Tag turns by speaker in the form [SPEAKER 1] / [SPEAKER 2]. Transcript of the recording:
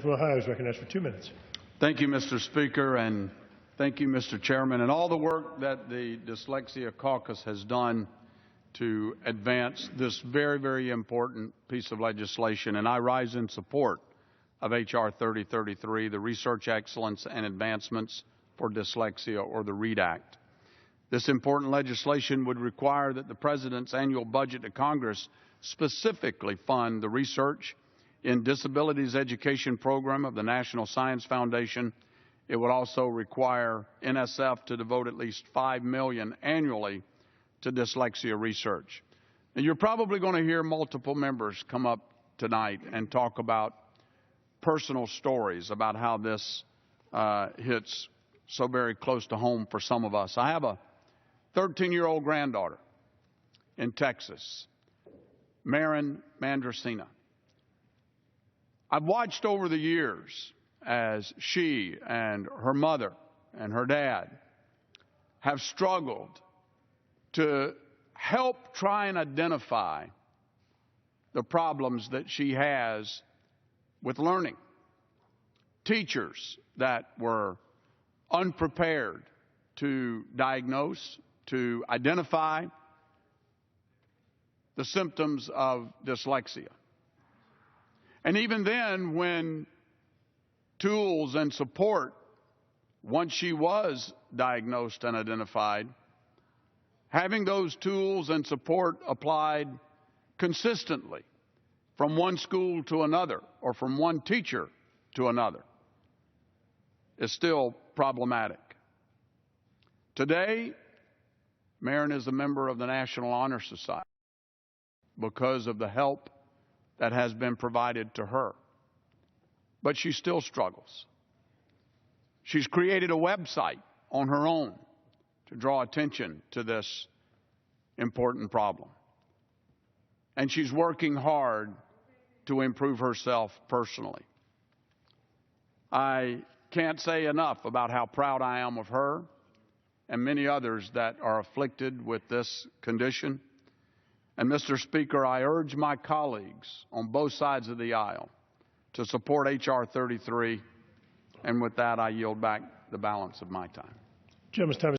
[SPEAKER 1] From Ohio is recognized for 2 minutes.
[SPEAKER 2] Thank you, Mr. Speaker, and thank you, Mr. Chairman, and all the work that the Dyslexia Caucus has done to advance this very, very important piece of legislation. And I rise in support of H.R. 3033, the Research Excellence and Advancements for Dyslexia, or the READ Act. This important legislation would require that the President's annual budget to Congress specifically fund the research in disabilities education program of the National Science Foundation. It would also require NSF to devote at least $5 million annually to dyslexia research. And you're probably going to hear multiple members come up tonight and talk about personal stories about how this hits so very close to home for some of us. I have a 13-year-old granddaughter in Texas, Marin Mandracina. I've watched over the years as she and her mother and her dad have struggled to help try and identify the problems that she has with learning. Teachers that were unprepared to diagnose, to identify the symptoms of dyslexia. And even then, when tools and support, once she was diagnosed and identified, having those tools and support applied consistently from one school to another or from one teacher to another is still problematic. Today, Marin is a member of the National Honor Society because of the help that has been provided to her. But she still struggles. She's created a website on her own to draw attention to this important problem. And she's working hard to improve herself personally. I can't say enough about how proud I am of her and many others that are afflicted with this condition. And, Mr. Speaker, I urge my colleagues on both sides of the aisle to support H.R. 33, and with that, I yield back the balance of my time.
[SPEAKER 1] Gentleman's time is